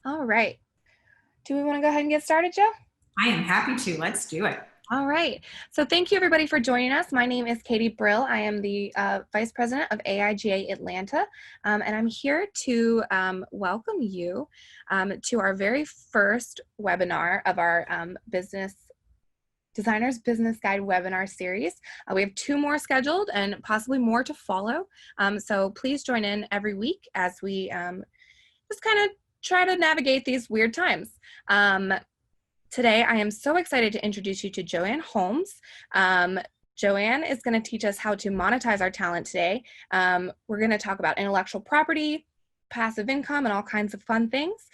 All right. Do we want to go ahead and get started, Joe? I am happy to. Let's do it. All right. So thank you everybody for joining us. My name is Katie Brill. I am the Vice President of AIGA Atlanta, and I'm here to welcome you to our very first webinar of our Business Designers Business Guide webinar series. We have 2 more scheduled and possibly more to follow. So please join in every week as we just kind of try to navigate these weird times. Today, I am so excited to introduce you to JoAnn Holmes. JoAnn is going to teach us how to monetize our talent today. We're going to talk about intellectual property, passive income, and all kinds of fun things.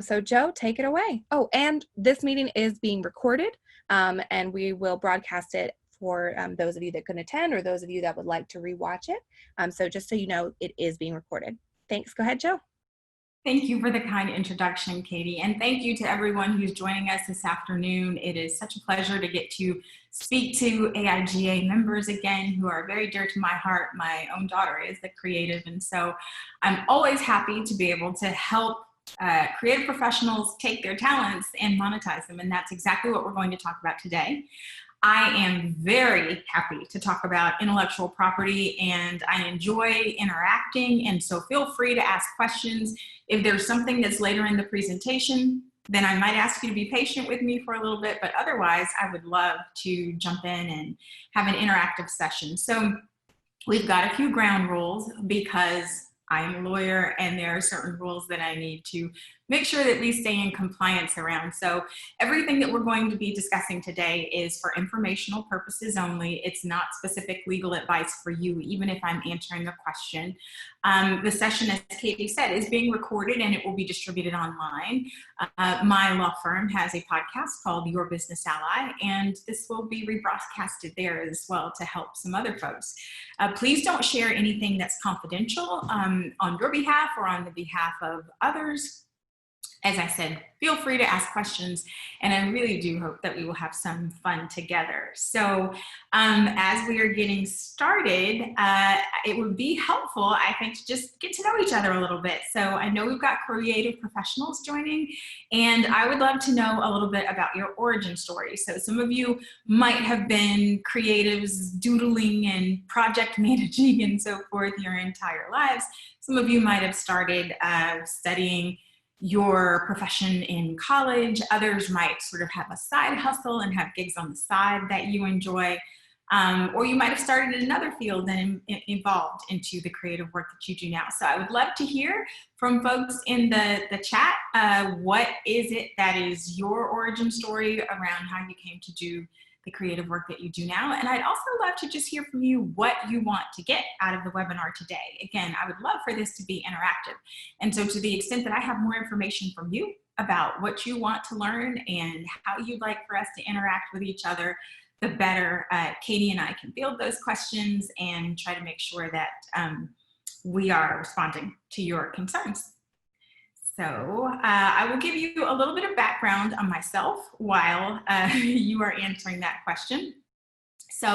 So Joe, take it away. Oh, and this meeting is being recorded, and we will broadcast it for those of you that can attend or those of you that would like to rewatch it. So just so you know, it is being recorded. Thanks. Go ahead, Joe. Thank you for the kind introduction, Katie. And thank you to everyone who's joining us this afternoon. It is such a pleasure to get to speak to AIGA members again who are very dear to my heart. My own daughter is the creative. And so I'm always happy to be able to help creative professionals take their talents and monetize them. And that's exactly what we're going to talk about today. I am very happy to talk about intellectual property and I enjoy interacting, and so feel free to ask questions. If there's something that's later in the presentation, then I might ask you to be patient with me for a little bit, but otherwise I would love to jump in and have an interactive session. So we've got a few ground rules because I'm a lawyer and there are certain rules that I need to make sure that we stay in compliance around. So everything that we're going to be discussing today is for informational purposes only. It's not specific legal advice for you, even if I'm answering a question. The session, as Katie said, is being recorded and it will be distributed online. My law firm has a podcast called Your Business Ally, and this will be rebroadcasted there as well to help some other folks. Please don't share anything that's confidential on your behalf or on the behalf of others. As I said, feel free to ask questions, and I really do hope that we will have some fun together. So as we are getting started, it would be helpful, I think, to just get to know each other a little bit. So I know we've got creative professionals joining, and I would love to know a little bit about your origin story. So some of you might have been creatives doodling and project managing and so forth your entire lives. Some of you might have started studying your profession in college. Others might sort of have a side hustle and have gigs on the side that you enjoy. Or you might have started in another field and evolved into the creative work that you do now. So I would love to hear from folks in the chat. What is it that is your origin story around how you came to do the creative work that you do now? And I'd also love to just hear from you what you want to get out of the webinar today. Again, I would love for this to be interactive. And so to the extent that I have more information from you about what you want to learn and how you'd like for us to interact with each other, the better. Katie and I can field those questions and try to make sure that we are responding to your concerns. So I will give you a little bit of background on myself while you are answering that question. So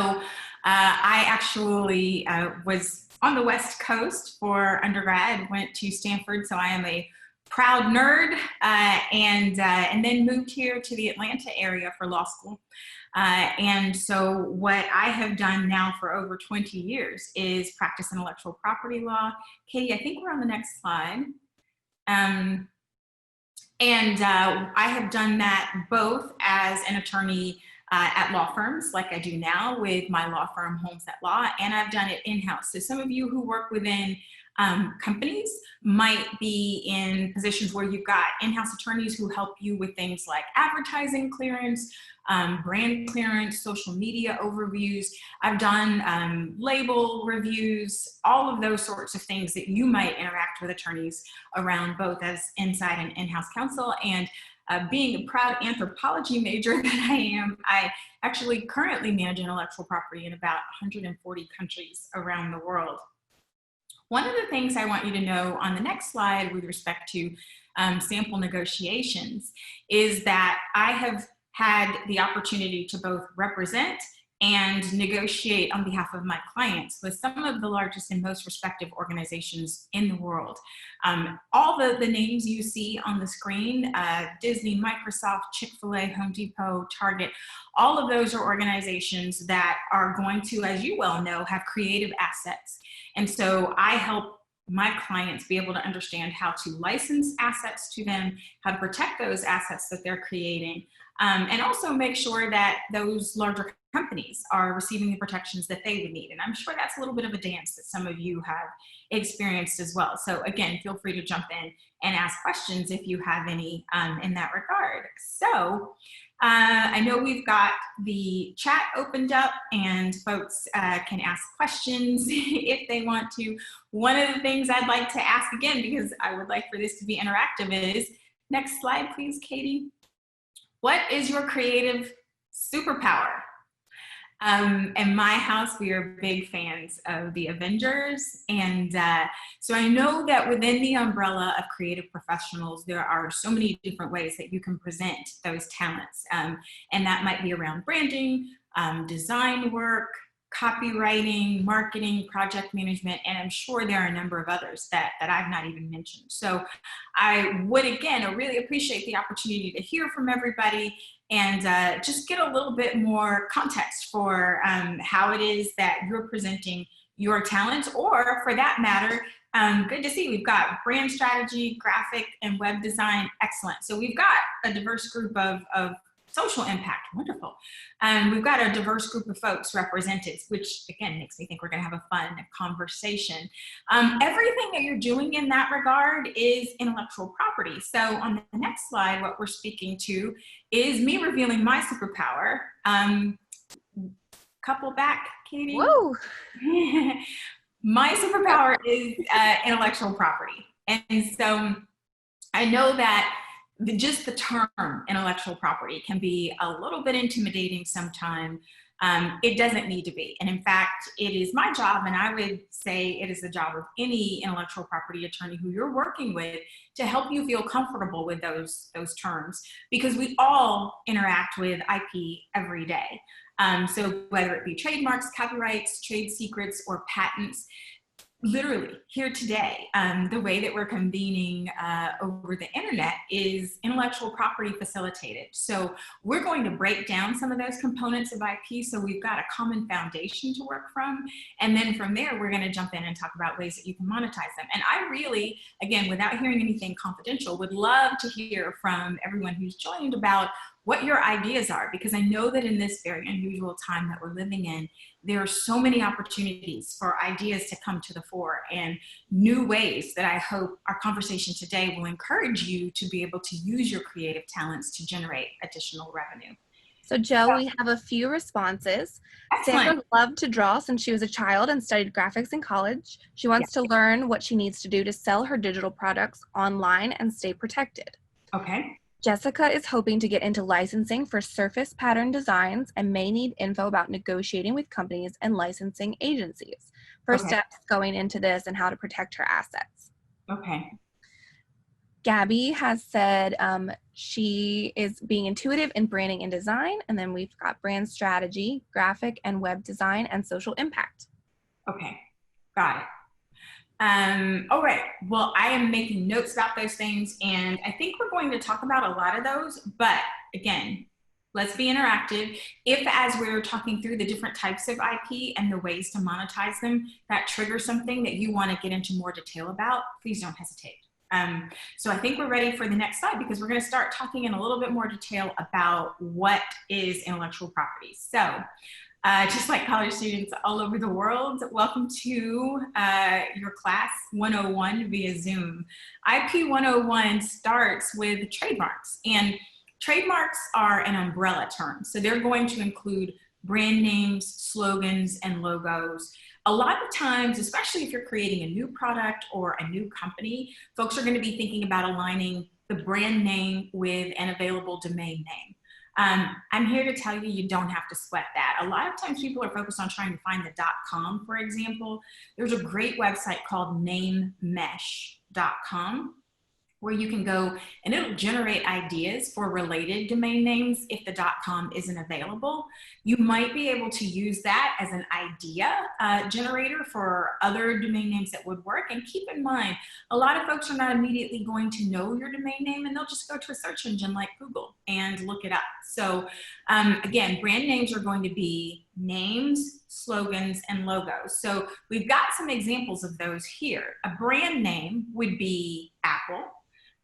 I actually was on the West Coast for undergrad, went to Stanford, so I am a proud nerd, and then moved here to the Atlanta area for law school. And so what I have done now for over 20 years is practice intellectual property law. Katie, I think we're on the next slide. I have done that both as an attorney at law firms like I do now with my law firm Holmes at Law, and I've done it in-house. So some of you who work within companies might be in positions where you've got in-house attorneys who help you with things like advertising clearance, brand clearance, social media overviews. I've done label reviews, all of those sorts of things that you might interact with attorneys around, both as inside and in-house counsel. And being a proud anthropology major that I am, I actually currently manage intellectual property in about 140 countries around the world. One of the things I want you to know on the next slide with respect to sample negotiations is that I have had the opportunity to both represent and negotiate on behalf of my clients with some of the largest and most respected organizations in the world. All the names you see on the screen, Disney, Microsoft, Chick-fil-A, Home Depot, Target, all of those are organizations that are going to, as you well know, have creative assets. And so I help my clients be able to understand how to license assets to them, how to protect those assets that they're creating, and also make sure that those larger companies are receiving the protections that they would need. And I'm sure that's a little bit of a dance that some of you have experienced as well. So again, feel free to jump in and ask questions if you have any in that regard. So I know we've got the chat opened up and folks can ask questions if they want to. One of the things I'd like to ask again, because I would like for this to be interactive, is, next slide please, Katie. What is your creative superpower? In my house, we are big fans of the Avengers. And so I know that within the umbrella of creative professionals, there are so many different ways that you can present those talents. And that might be around branding, design work, copywriting, marketing, project management, and I'm sure there are a number of others that I've not even mentioned. So I would, again, really appreciate the opportunity to hear from everybody and just get a little bit more context for how it is that you're presenting your talents, or for that matter, good to see we've got brand strategy, graphic, and web design. Excellent. So we've got a diverse group of social impact. Wonderful. We've got a diverse group of folks represented, which again makes me think we're going to have a fun conversation. Everything that you're doing in that regard is intellectual property. So on the next slide, what we're speaking to is me revealing my superpower. Couple back, Katie. Whoa. My superpower is intellectual property. And so I know that just the term intellectual property can be a little bit intimidating sometimes. It doesn't need to be. And in fact, it is my job, and I would say it is the job of any intellectual property attorney who you're working with, to help you feel comfortable with those terms, because we all interact with IP every day. So whether it be trademarks, copyrights, trade secrets, or patents, literally here today, the way that we're convening over the internet is intellectual property facilitated. So we're going to break down some of those components of IP, so we've got a common foundation to work from. And then from there, we're going to jump in and talk about ways that you can monetize them. And I really, again, without hearing anything confidential, would love to hear from everyone who's joined about what your ideas are, because I know that in this very unusual time that we're living in, there are so many opportunities for ideas to come to the fore, and new ways that I hope our conversation today will encourage you to be able to use your creative talents to generate additional revenue. So Jo, we have a few responses. Excellent. Sarah loved to draw since she was a child and studied graphics in college. She wants to learn what she needs to do to sell her digital products online and stay protected. Okay. Jessica is hoping to get into licensing for surface pattern designs and may need info about negotiating with companies and licensing agencies. First steps going into this and how to protect her assets. Okay. Gabby has said she is being intuitive in branding and design. And then we've got brand strategy, graphic and web design, and social impact. Okay, got it. All right, well, I am making notes about those things, and I think we're going to talk about a lot of those, but again, let's be interactive. If, as we're talking through the different types of IP and the ways to monetize them, that triggers something that you want to get into more detail about, please don't hesitate. So I think we're ready for the next slide, because we're going to start talking in a little bit more detail about what is intellectual property. So just like college students all over the world, welcome to your class 101 via Zoom. IP 101 starts with trademarks, and trademarks are an umbrella term. So they're going to include brand names, slogans, and logos. A lot of times, especially if you're creating a new product or a new company, folks are going to be thinking about aligning the brand name with an available domain name. I'm here to tell you, you don't have to sweat that. A lot of times people are focused on trying to find the .com, for example. There's a great website called namemesh.com, where you can go and it'll generate ideas for related domain names if the .com isn't available. You might be able to use that as an idea generator for other domain names that would work. And keep in mind, a lot of folks are not immediately going to know your domain name, and they'll just go to a search engine like Google and look it up. So again, brand names are going to be names, slogans, and logos. So we've got some examples of those here. A brand name would be Apple.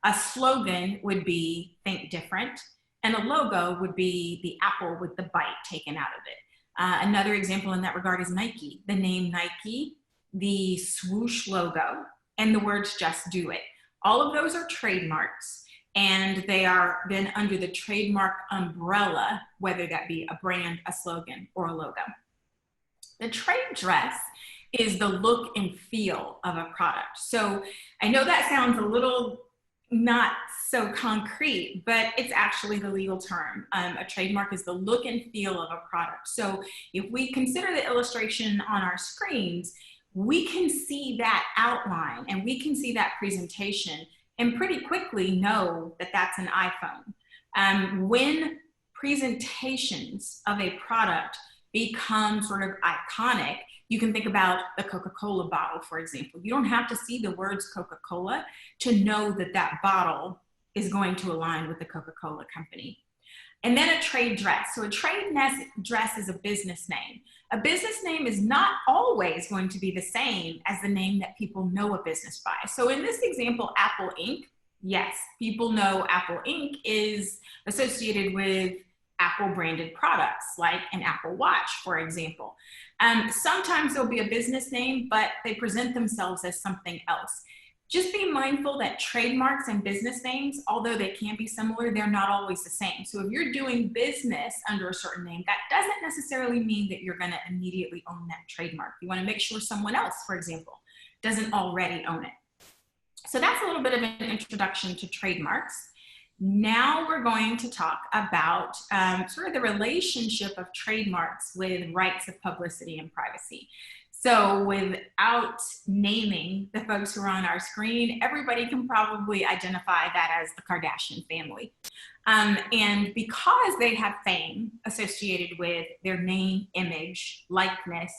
A slogan would be think different, and a logo would be the apple with the bite taken out of it. Another example in that regard is Nike. The name Nike, the swoosh logo, and the words just do it. All of those are trademarks, and they are then under the trademark umbrella, whether that be a brand, a slogan, or a logo. The trade dress is the look and feel of a product. So I know that sounds a little not so concrete, but it's actually the legal term. A trademark is the look and feel of a product. So if we consider the illustration on our screens, we can see that outline and we can see that presentation and pretty quickly know that that's an iPhone. When presentations of a product become sort of iconic, you can think about the Coca-Cola bottle, for example. You don't have to see the words Coca-Cola to know that that bottle is going to align with the Coca-Cola company. And then a trade dress. So a trade dress is a business name. A business name is not always going to be the same as the name that people know a business by. So in this example, Apple Inc., yes, people know Apple Inc. is associated with Apple branded products like an Apple Watch, for example. Sometimes there'll be a business name, but they present themselves as something else. Just be mindful that trademarks and business names, although they can be similar, they're not always the same. So if you're doing business under a certain name, that doesn't necessarily mean that you're going to immediately own that trademark. You want to make sure someone else, for example, doesn't already own it. So that's a little bit of an introduction to trademarks. Now we're going to talk about sort of the relationship of trademarks with rights of publicity and privacy. So without naming the folks who are on our screen, everybody can probably identify that as the Kardashian family. And because they have fame associated with their name, image, likeness,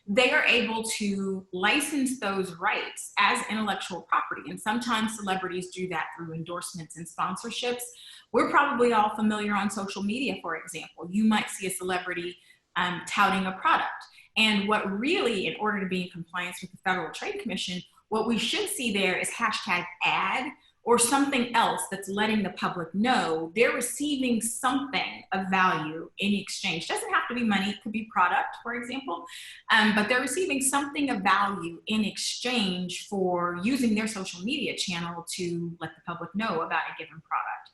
they are able to license those rights as intellectual property. And sometimes celebrities do that through endorsements and sponsorships. We're probably all familiar on social media, for example. You might see a celebrity touting a product. And what really, in order to be in compliance with the Federal Trade Commission, what we should see there is hashtag ad or something else that's letting the public know they're receiving something of value in exchange. Doesn't have to be money, it could be product, for example, but they're receiving something of value in exchange for using their social media channel to let the public know about a given product.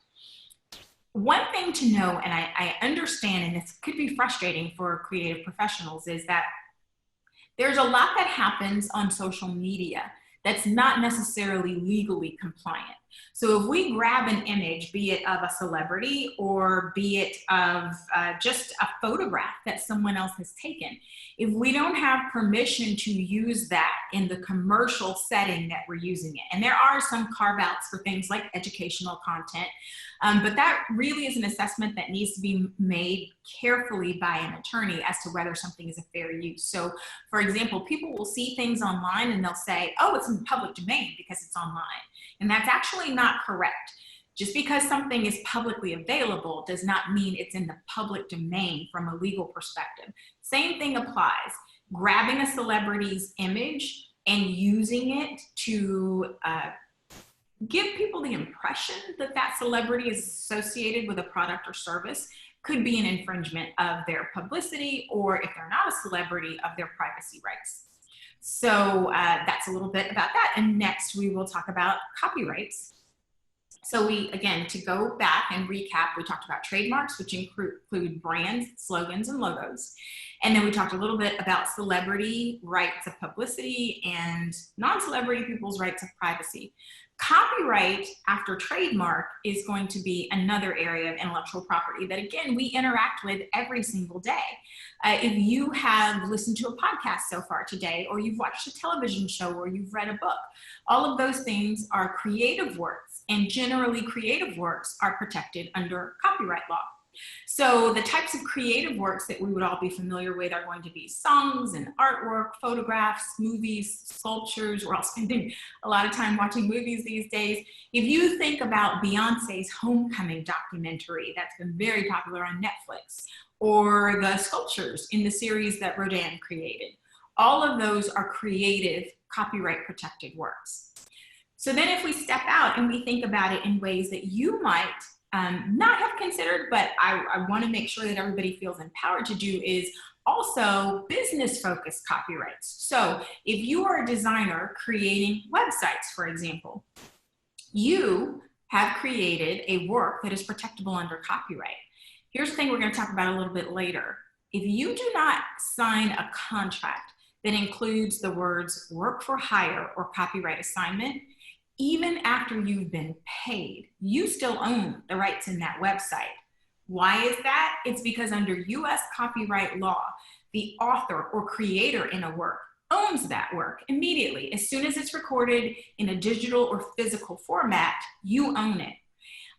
One thing to know, and I understand, and this could be frustrating for creative professionals, is that there's a lot that happens on social media that's not necessarily legally compliant. So if we grab an image, be it of a celebrity or be it of just a photograph that someone else has taken, if we don't have permission to use that in the commercial setting that we're using it, and there are some carve-outs for things like educational content, but that really is an assessment that needs to be made carefully by an attorney as to whether something is a fair use. So, for example, people will see things online and they'll say, oh, it's in the public domain because it's online. And that's actually not correct. Just because something is publicly available does not mean it's in the public domain from a legal perspective. Same thing applies. Grabbing a celebrity's image and using it to give people the impression that that celebrity is associated with a product or service could be an infringement of their publicity, or if they're not a celebrity, of their privacy rights. So that's a little bit about that. And next we will talk about copyrights. So again, to go back and recap, we talked about trademarks, which include brands, slogans, and logos. And then we talked a little bit about celebrity rights of publicity and non-celebrity people's rights of privacy. Copyright after trademark is going to be another area of intellectual property that, again, we interact with every single day. If you have listened to a podcast so far today, or you've watched a television show, or you've read a book, all of those things are creative works, and generally creative works are protected under copyright law. So the types of creative works that we would all be familiar with are going to be songs and artwork, photographs, movies, sculptures. We're all spending a lot of time watching movies these days. If you think about Beyonce's Homecoming documentary that's been very popular on Netflix, or the sculptures in the series that JoAnn created, all of those are creative, copyright protected works. So then if we step out and we think about it in ways that you might not have considered, but I want to make sure that everybody feels empowered to do, is also business-focused copyrights. So if you are a designer creating websites, for example, you have created a work that is protectable under copyright. Here's the thing we're going to talk about a little bit later. If you do not sign a contract that includes the words work for hire or copyright assignment, even after you've been paid, you still own the rights in that website. Why is that? It's because under US copyright law, the author or creator in a work owns that work immediately. As soon as it's recorded in a digital or physical format, you own it.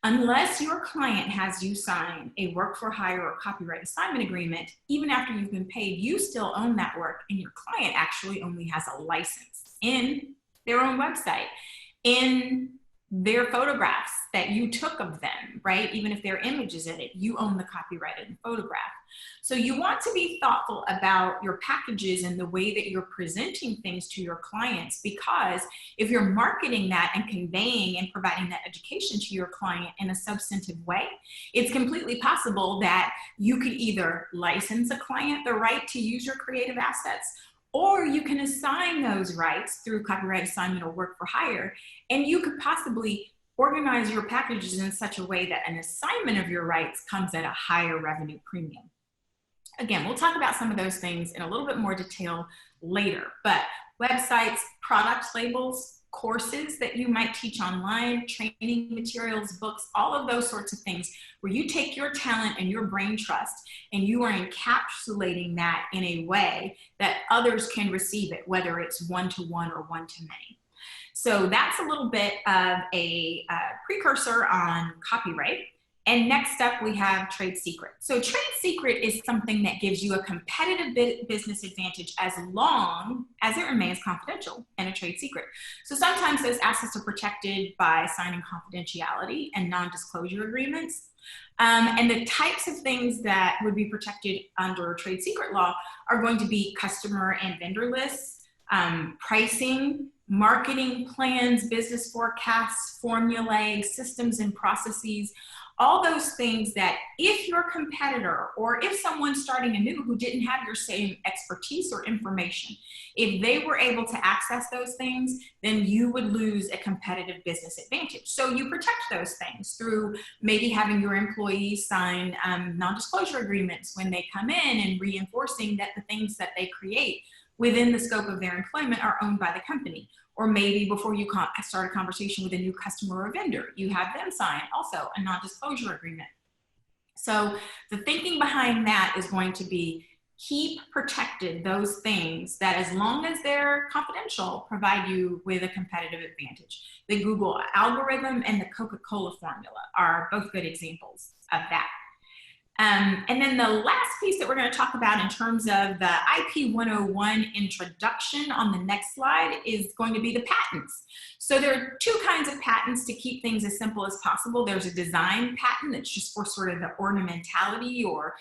Unless your client has you sign a work for hire or copyright assignment agreement, even after you've been paid, you still own that work, and your client actually only has a license in their own website, in their photographs that you took of them, right? Even if there are images in it, you own the copyrighted photograph. So you want to be thoughtful about your packages and the way that you're presenting things to your clients, because if you're marketing that and conveying and providing that education to your client in a substantive way, it's completely possible that you could either license a client the right to use your creative assets, or you can assign those rights through copyright assignment or work for hire, and you could possibly organize your packages in such a way that an assignment of your rights comes at a higher revenue premium. Again, we'll talk about some of those things in a little bit more detail later, but websites, product labels, courses that you might teach online, training materials, books, all of those sorts of things where you take your talent and your brain trust and you are encapsulating that in a way that others can receive it, whether it's one-to-one or one-to-many. So that's a little bit of a precursor on copyright. And next up, we have trade secret. So trade secret is something that gives you a competitive business advantage as long as it remains confidential and a trade secret. So sometimes those assets are protected by signing confidentiality and non-disclosure agreements. And the types of things that would be protected under trade secret law are going to be customer and vendor lists, pricing, marketing plans, business forecasts, formulae, systems and processes, all those things that if your competitor or if someone starting anew who didn't have your same expertise or information, if they were able to access those things, then you would lose a competitive business advantage. So you protect those things through maybe having your employees sign non-disclosure agreements when they come in, and reinforcing that the things that they create within the scope of their employment are owned by the company. Or maybe before you start a conversation with a new customer or vendor, you have them sign also a non-disclosure agreement. So the thinking behind that is going to be keep protected those things that, as long as they're confidential, provide you with a competitive advantage. The Google algorithm and the Coca-Cola formula are both good examples of that. And then the last piece that we're going to talk about in terms of the IP 101 introduction on the next slide is going to be the patents. So there are two kinds of patents to keep things as simple as possible. There's a design patent that's just for sort of the ornamentality or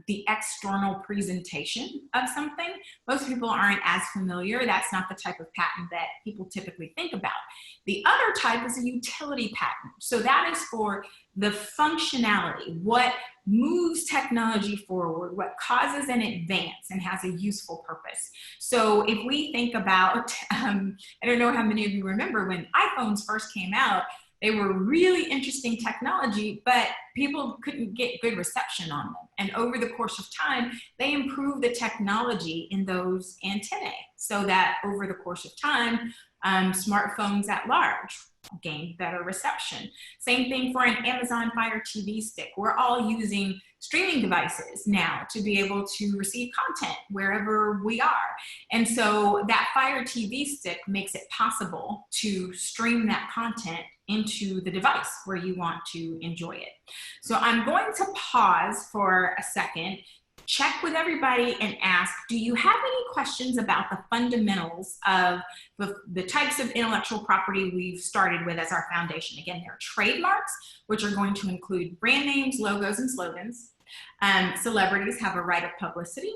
the external presentation of something. Most people aren't as familiar. That's not the type of patent that people typically think about. The other type is a utility patent. So that is for the functionality, what moves technology forward, what causes an advance and has a useful purpose. So if we think about, I don't know how many of you remember when iPhones first came out, they were really interesting technology, but people couldn't get good reception on them. And over the course of time, they improved the technology in those antennae so that over the course of time, Smartphones at large gain better reception. Same thing for an Amazon Fire TV stick. We're all using streaming devices now to be able to receive content wherever we are. And so that Fire TV stick makes it possible to stream that content into the device where you want to enjoy it. So I'm going to pause for a second, check with everybody and ask, do you have any questions about the fundamentals of the types of intellectual property we've started with as our foundation? Again, there are trademarks, which are going to include brand names, logos, and slogans. Celebrities have a right of publicity.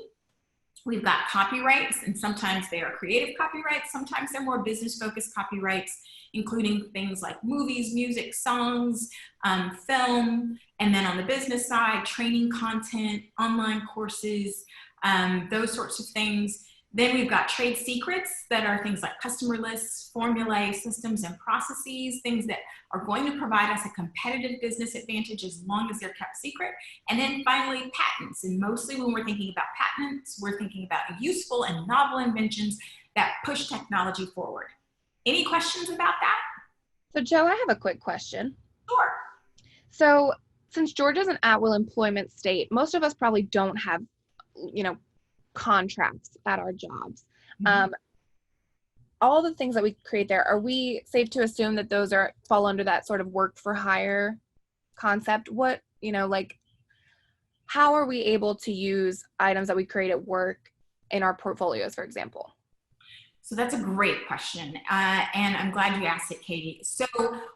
We've got copyrights, and sometimes they are creative copyrights, sometimes they're more business-focused copyrights, including things like movies, music, songs, film, and then on the business side, training content, online courses, those sorts of things. Then we've got trade secrets that are things like customer lists, formulae, systems, and processes, things that are going to provide us a competitive business advantage as long as they're kept secret. And then finally, patents. And mostly when we're thinking about patents, we're thinking about useful and novel inventions that push technology forward. Any questions about that? So Jo, I have a quick question. Sure. So since Georgia's an at-will employment state, most of us probably don't have, contracts at our jobs. Mm-hmm. All the things that we create there, are we safe to assume that those fall under that sort of work for hire concept? What, how are we able to use items that we create at work in our portfolios, for example? So that's a great question, and I'm glad you asked it, Katie. So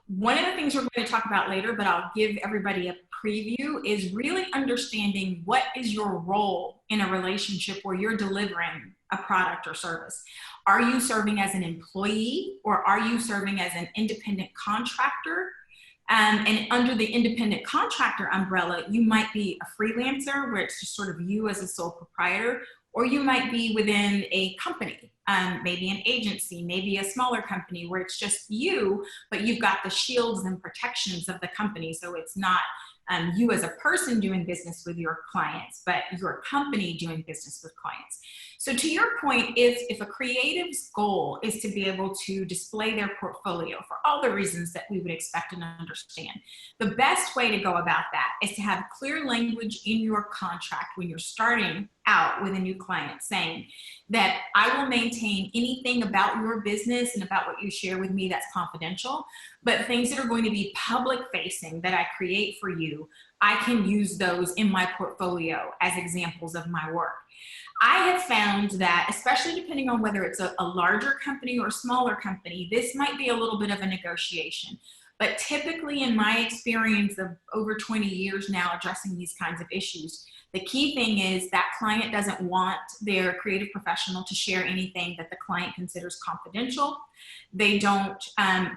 one of the things we're going to talk about later, but I'll give everybody a preview, is really understanding what is your role in a relationship where you're delivering a product or service. Are you serving as an employee, or are you serving as an independent contractor? And under the independent contractor umbrella, you might be a freelancer where it's just sort of you as a sole proprietor, or you might be within a company, maybe an agency, maybe a smaller company where it's just you, but you've got the shields and protections of the company. So it's not you as a person doing business with your clients, but your company doing business with clients. So to your point, if a creative's goal is to be able to display their portfolio for all the reasons that we would expect and understand, the best way to go about that is to have clear language in your contract when you're starting out with a new client saying that I will maintain anything about your business and about what you share with me that's confidential, but things that are going to be public facing that I create for you, I can use those in my portfolio as examples of my work. I have found that, especially depending on whether it's a larger company or a smaller company, this might be a little bit of a negotiation. But typically, in my experience of over 20 years now addressing these kinds of issues, the key thing is that client doesn't want their creative professional to share anything that the client considers confidential. They don't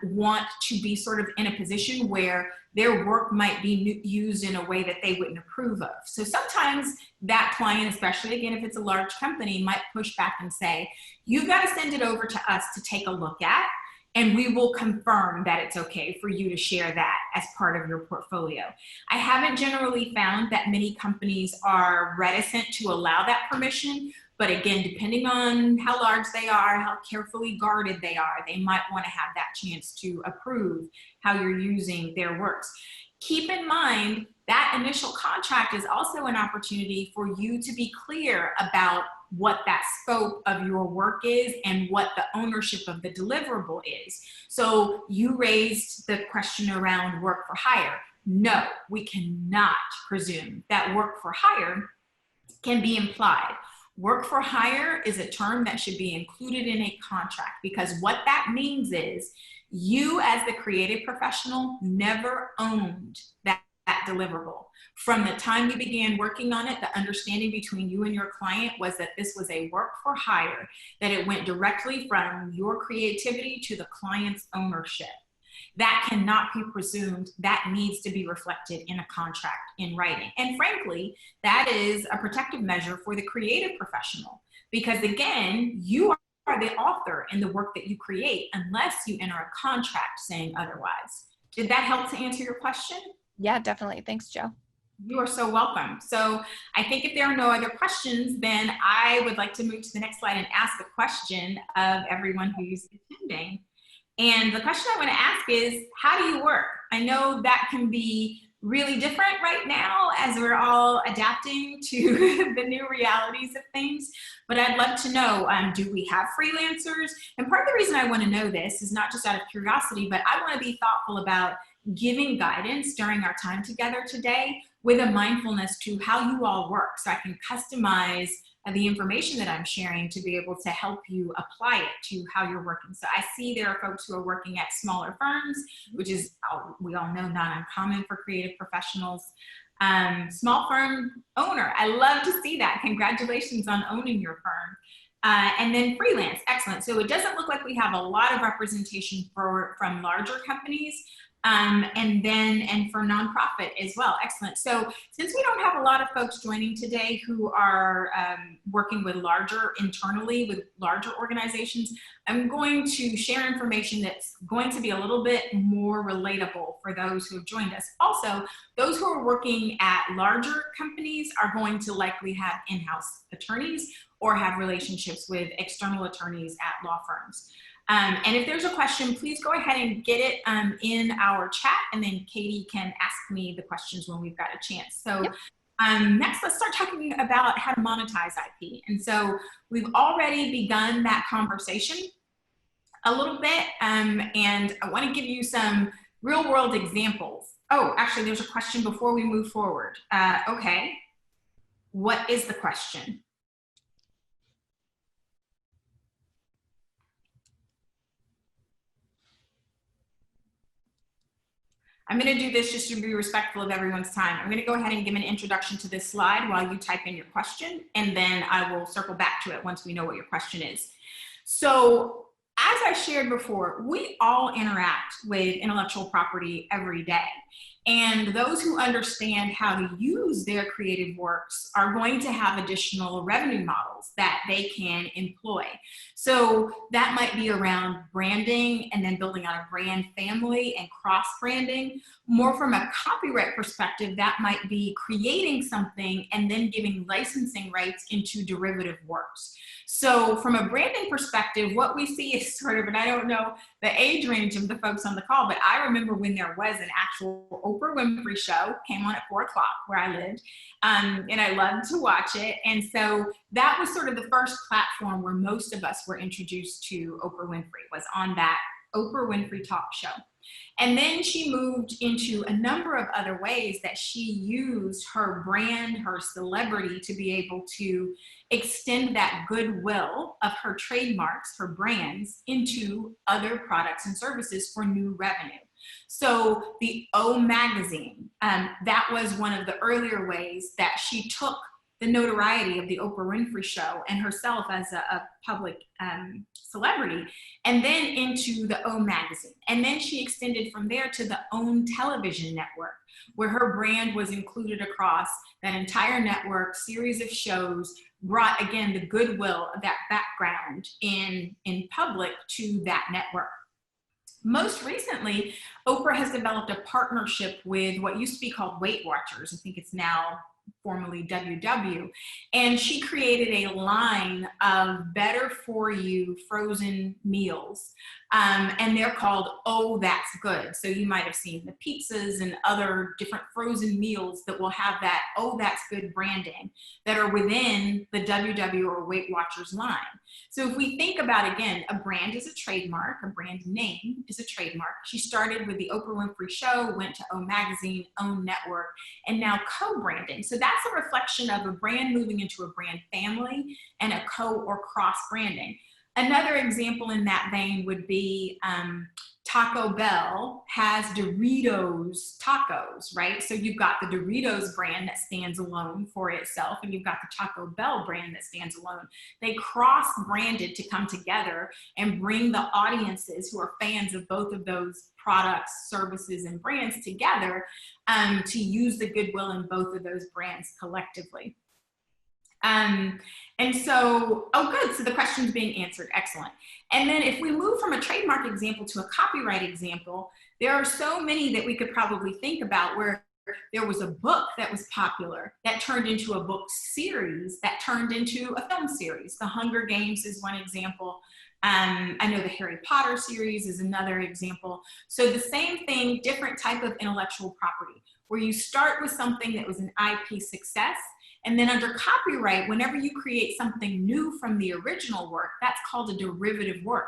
want to be sort of in a position where their work might be used in a way that they wouldn't approve of. So sometimes that client, especially again if it's a large company, might push back and say, you've got to send it over to us to take a look at, and we will confirm that it's okay for you to share that as part of your portfolio. I haven't generally found that many companies are reticent to allow that permission, but again, depending on how large they are, how carefully guarded they are, they might want to have that chance to approve how you're using their works. Keep in mind that initial contract is also an opportunity for you to be clear about what that scope of your work is and what the ownership of the deliverable is. So you raised the question around work for hire. No, we cannot presume that work for hire can be implied. Work for hire is a term that should be included in a contract, because what that means is you as the creative professional never owned that deliverable. From the time you began working on it, the understanding between you and your client was that this was a work for hire, that it went directly from your creativity to the client's ownership. That cannot be presumed. That needs to be reflected in a contract in writing. And frankly, that is a protective measure for the creative professional, because again, you are the author in the work that you create unless you enter a contract saying otherwise. Did that help to answer your question? Yeah, definitely. Thanks, Jo. You are so welcome. So I think if there are no other questions, then I would like to move to the next slide and ask a question of everyone who's attending. And the question I want to ask is, how do you work? I know that can be really different right now as we're all adapting to the new realities of things. But I'd love to know, do we have freelancers? And part of the reason I want to know this is not just out of curiosity, but I want to be thoughtful about giving guidance during our time together today with a mindfulness to how you all work, so I can customize the information that I'm sharing to be able to help you apply it to how you're working. So I see there are folks who are working at smaller firms, which is, we all know, not uncommon for creative professionals. Small firm owner, I love to see that. Congratulations on owning your firm. And then freelance, excellent. So it doesn't look like we have a lot of representation from larger companies. And for nonprofit as well. Excellent. So since we don't have a lot of folks joining today who are working with internally with larger organizations, I'm going to share information that's going to be a little bit more relatable for those who have joined us. Also, those who are working at larger companies are going to likely have in-house attorneys or have relationships with external attorneys at law firms. And if there's a question, please go ahead and get it in our chat, and then Katie can ask me the questions when we've got a chance. So Yep. Next, let's start talking about how to monetize IP. And so we've already begun that conversation a little bit, and I want to give you some real world examples. Oh, actually, there's a question before we move forward. Okay, what is the question? I'm going to do this just to be respectful of everyone's time. I'm going to go ahead and give an introduction to this slide while you type in your question, and then I will circle back to it once we know what your question is. So, as I shared before, we all interact with intellectual property every day. And those who understand how to use their creative works are going to have additional revenue models that they can employ. So that might be around branding and then building out a brand family and cross-branding. More from a copyright perspective, that might be creating something and then giving licensing rights into derivative works. So from a branding perspective, what we see is sort of, and I don't know the age range of the folks on the call, but I remember when there was an actual Oprah Winfrey show, came on at 4 o'clock where I lived, and I loved to watch it. And so that was sort of the first platform where most of us were introduced to Oprah Winfrey, was on that Oprah Winfrey talk show. And then she moved into a number of other ways that she used her brand, her celebrity, to be able to extend that goodwill of her trademarks, her brands, into other products and services for new revenue. So the O magazine, that was one of the earlier ways that she took the notoriety of the Oprah Winfrey show and herself as a public celebrity, and then into the O magazine. And then she extended from there to the OWN television network, where her brand was included across that entire network, series of shows, brought again the goodwill of that background in public to that network. Most recently, Oprah has developed a partnership with what used to be called Weight Watchers. I think it's now formerly WW, and she created a line of better for you frozen meals, and they're called Oh That's Good. So you might have seen the pizzas and other different frozen meals that will have that Oh That's Good branding that are within the WW or Weight Watchers line. So if we think about, again, a brand is a trademark, a brand name is a trademark. She started with the Oprah Winfrey Show, went to O Magazine, OWN Network, and now co-branding. So that's a reflection of a brand moving into a brand family and a co or cross branding. Another example in that vein would be Taco Bell has Doritos tacos, right? So you've got the Doritos brand that stands alone for itself, and you've got the Taco Bell brand that stands alone. They cross-branded to come together and bring the audiences who are fans of both of those products, services, and brands together to use the goodwill in both of those brands collectively. And so, oh good, so the question's being answered, excellent. And then if we move from a trademark example to a copyright example, there are so many that we could probably think about where there was a book that was popular that turned into a book series that turned into a film series. The Hunger Games is one example. I know the Harry Potter series is another example. So the same thing, different type of intellectual property, where you start with something that was an IP success, and then under copyright, whenever you create something new from the original work, that's called a derivative work.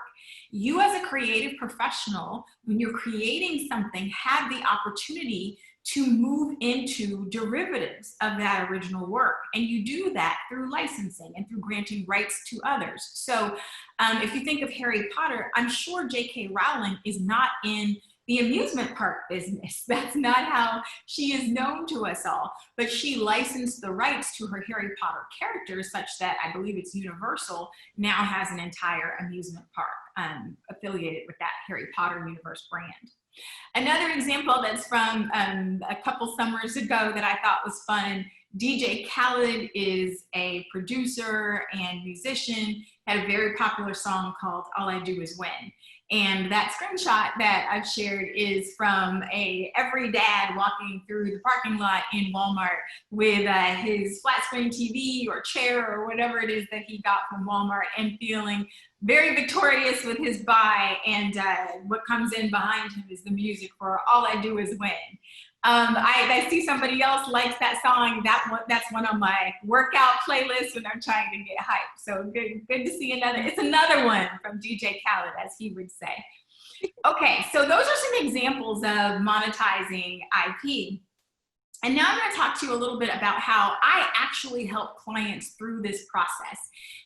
You as a creative professional, when you're creating something, have the opportunity to move into derivatives of that original work. And you do that through licensing and through granting rights to others. So if you think of Harry Potter, I'm sure J.K. Rowling is not in the amusement park business. That's not how she is known to us all. But she licensed the rights to her Harry Potter characters such that I believe it's Universal now has an entire amusement park affiliated with that Harry Potter universe brand. Another example that's from a couple summers ago that I thought was fun, DJ Khaled is a producer and musician, had a very popular song called All I Do Is Win. And that screenshot that I've shared is from every dad walking through the parking lot in Walmart with his flat screen TV or chair or whatever it is that he got from Walmart and feeling very victorious with his buy. And what comes in behind him is the music for All I Do Is Win. I see somebody else likes that song. That's one on my workout playlist when I'm trying to get hyped. So good to see another. It's another one from DJ Khaled, as he would say. Okay, so those are some examples of monetizing IP. And now I'm going to talk to you a little bit about how I actually help clients through this process.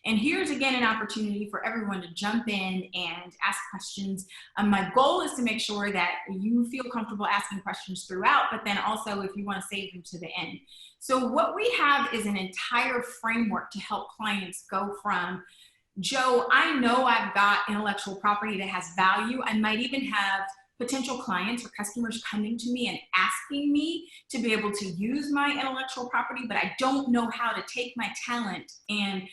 And here's again an opportunity for everyone to jump in and ask questions. My goal is to make sure that you feel comfortable asking questions throughout, but then also if you want to save them to the end. So what we have is an entire framework to help clients go from, Joe, I know I've got intellectual property that has value. I might even have potential clients or customers coming to me and asking me to be able to use my intellectual property, but I don't know how to take my talent and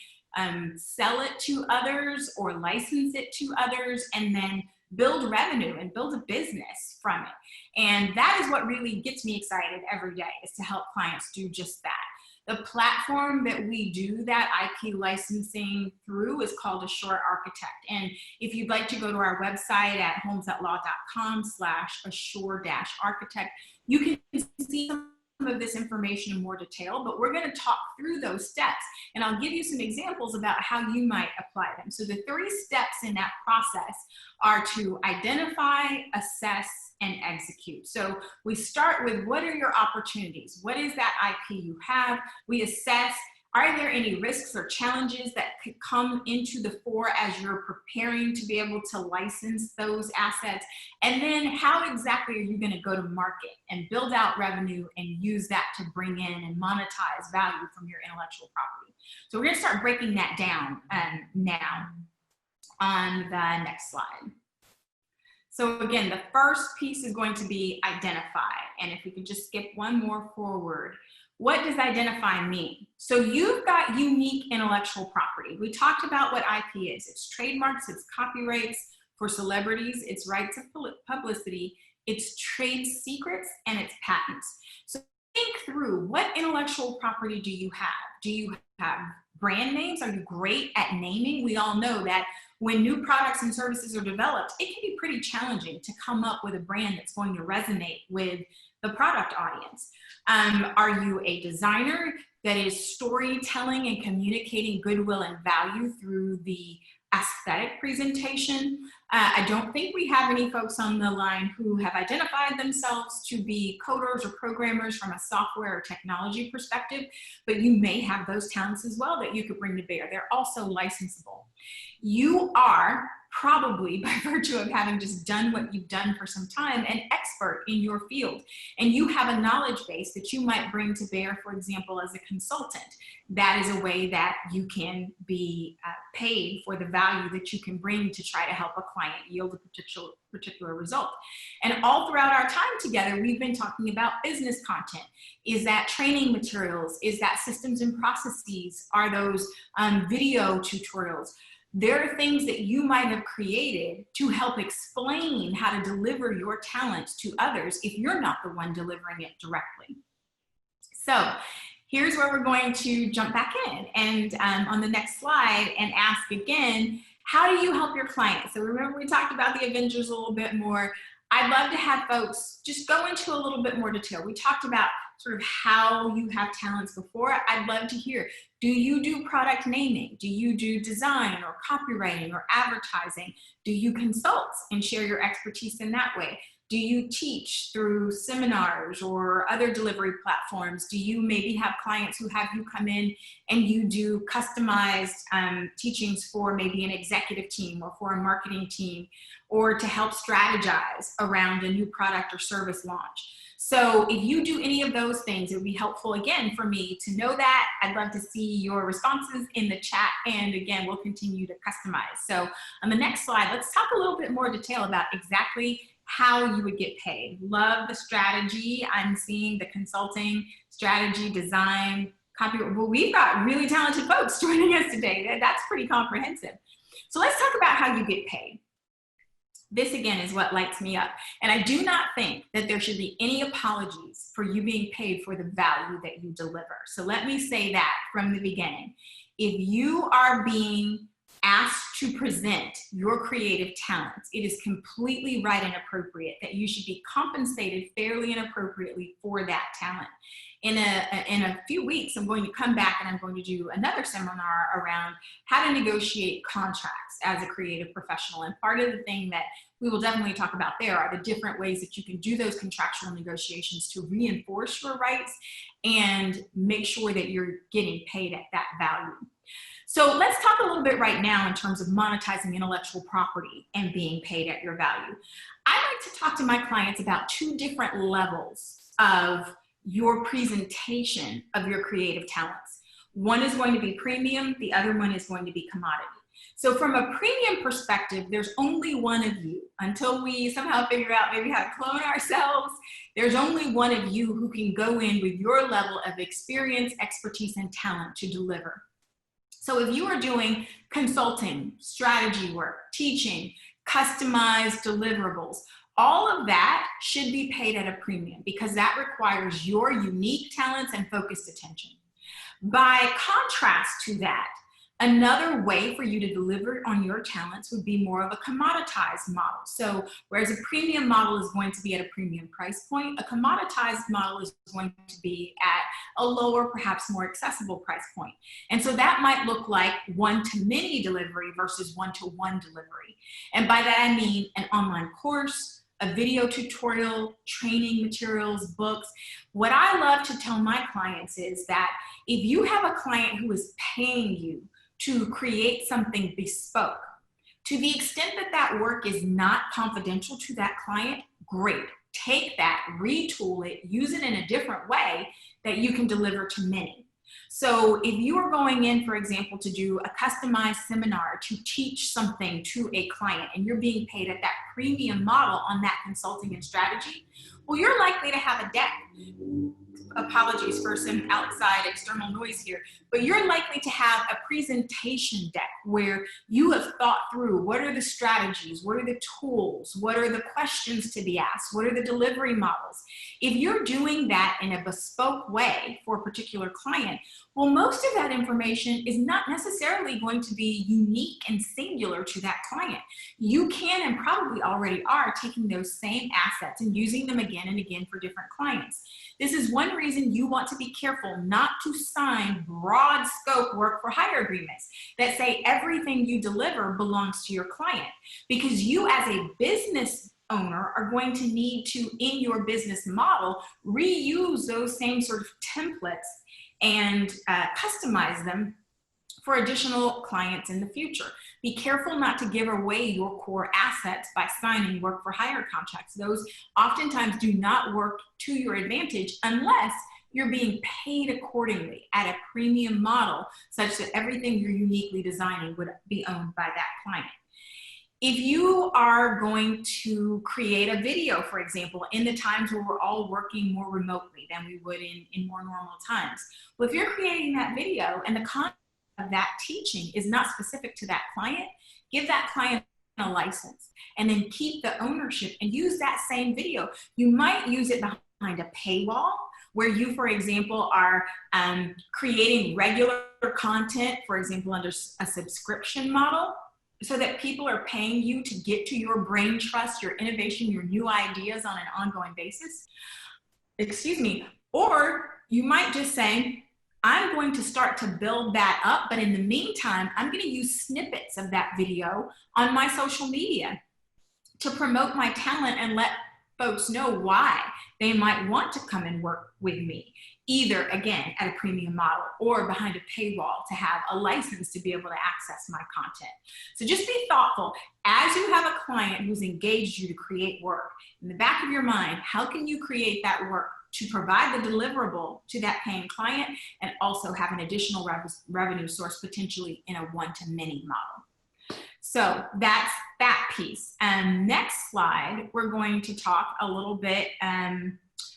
sell it to others or license it to others and then build revenue and build a business from it. And that is what really gets me excited every day, is to help clients do just that. The platform that we do that IP licensing through is called Assure Architect. And if you'd like to go to our website at holmesatlaw.com/assure-architect, you can see some of this information in more detail, but we're going to talk through those steps and I'll give you some examples about how you might apply them. So the 3 steps in that process are to identify, assess, and execute. So we start with, what are your opportunities? What is that IP you have? We assess, are there any risks or challenges that could come into the fore as you're preparing to be able to license those assets? And then how exactly are you going to go to market and build out revenue and use that to bring in and monetize value from your intellectual property? So we're going to start breaking that down now on the next slide. So again, the first piece is going to be identify. And if we could just skip one more forward, what does identify mean? So you've got unique intellectual property. We talked about what IP is. It's trademarks, it's copyrights for celebrities, it's rights of publicity, it's trade secrets, and it's patents. So think through, what intellectual property do you have? Do you have brand names? Are you great at naming? We all know that when new products and services are developed, it can be pretty challenging to come up with a brand that's going to resonate with the product audience. Are you a designer that is storytelling and communicating goodwill and value through the aesthetic presentation? I don't think we have any folks on the line who have identified themselves to be coders or programmers from a software or technology perspective, but you may have those talents as well that you could bring to bear. They're also licensable. You are probably, by virtue of having just done what you've done for some time, an expert in your field. And you have a knowledge base that you might bring to bear, for example, as a consultant. That is a way that you can be paid for the value that you can bring to try to help a client yield a particular result. And all throughout our time together, we've been talking about business content. Is that training materials? Is that systems and processes? Are those video tutorials? There are things that you might have created to help explain how to deliver your talent to others if you're not the one delivering it directly. So here's where we're going to jump back in and on the next slide and ask again, How do you help your clients? So remember we talked about the Avengers a little bit more. I'd love to have folks just go into a little bit more detail. We talked about sort of how you have talents before. I'd love to hear, do you do product naming? Do you do design or copywriting or advertising? Do you consult and share your expertise in that way? Do you teach through seminars or other delivery platforms? Do you maybe have clients who have you come in and you do customized teachings for maybe an executive team or for a marketing team, or to help strategize around a new product or service launch? So if you do any of those things, it would be helpful, again, for me to know that. I'd love to see your responses in the chat. And again, we'll continue to customize. So on the next slide, let's talk a little bit more detail about exactly how you would get paid. Love the strategy. I'm seeing the consulting, strategy, design, copy. Well, we've got really talented folks joining us today. That's pretty comprehensive. So let's talk about how you get paid. This, again, is what lights me up. And I do not think that there should be any apologies for you being paid for the value that you deliver. So let me say that from the beginning. If you are being asked to present your creative talents, it is completely right and appropriate that you should be compensated fairly and appropriately for that talent. In a few weeks, I'm going to come back and I'm going to do another seminar around how to negotiate contracts as a creative professional. And part of the thing that we will definitely talk about there are the different ways that you can do those contractual negotiations to reinforce your rights and make sure that you're getting paid at that value. So let's talk a little bit right now in terms of monetizing intellectual property and being paid at your value. I like to talk to my clients about two different levels of your presentation of your creative talents. One is going to be premium, the other one is going to be commodity. So from a premium perspective, there's only one of you. Until we somehow figure out maybe how to clone ourselves, there's only one of you who can go in with your level of experience, expertise, and talent to deliver. So if you are doing consulting, strategy work, teaching, customized deliverables, all of that should be paid at a premium because that requires your unique talents and focused attention. By contrast to that, another way for you to deliver on your talents would be more of a commoditized model. So whereas a premium model is going to be at a premium price point, a commoditized model is going to be at a lower, perhaps more accessible price point. And so that might look like one-to-many delivery versus one-to-one delivery. And by that I mean an online course, a video tutorial, training materials, books. What I love to tell my clients is that if you have a client who is paying you to create something bespoke, to the extent that that work is not confidential to that client, great. Take that, retool it, use it in a different way that you can deliver to many. So if you are going in, for example, to do a customized seminar to teach something to a client and you're being paid at that premium model on that consulting and strategy, well, you're likely to have a deck. Apologies for some outside external noise here, but you're likely to have a presentation deck where you have thought through what are the strategies, what are the tools, what are the questions to be asked, what are the delivery models. If you're doing that in a bespoke way for a particular client, well, most of that information is not necessarily going to be unique and singular to that client. You can and probably already are taking those same assets and using them again and again for different clients. This is one reason you want to be careful not to sign broad scope work for hire agreements that say everything you deliver belongs to your client, because you as a business owner are going to need to, in your business model, reuse those same sort of templates and customize them for additional clients in the future. Be careful not to give away your core assets by signing work for hire contracts. Those oftentimes do not work to your advantage unless you're being paid accordingly at a premium model such that everything you're uniquely designing would be owned by that client. If you are going to create a video, for example, in the times where we're all working more remotely than we would in more normal times, well, if you're creating that video and the content of that teaching is not specific to that client, give that client a license and then keep the ownership and use that same video. You might use it behind a paywall where you, for example, are creating regular content, for example, under a subscription model. so that people are paying you to get to your brain trust, your innovation, your new ideas on an ongoing basis. Excuse me. Or you might just say, I'm going to start to build that up, but in the meantime, I'm going to use snippets of that video on my social media to promote my talent and let folks know why they might want to come and work with me, either again at a premium model or behind a paywall to have a license to be able to access my content. So just be thoughtful as you have a client who's engaged you to create work. In the back of your mind, how can you create that work to provide the deliverable to that paying client and also have an additional revenue source potentially in a one-to-many model? So that's that piece. Next slide, we're going to talk a little bit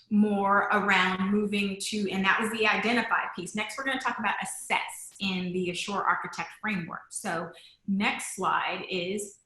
more around moving to, and that was the identify piece. Next, we're going to talk about assess in the Assure Architect framework. So next slide is,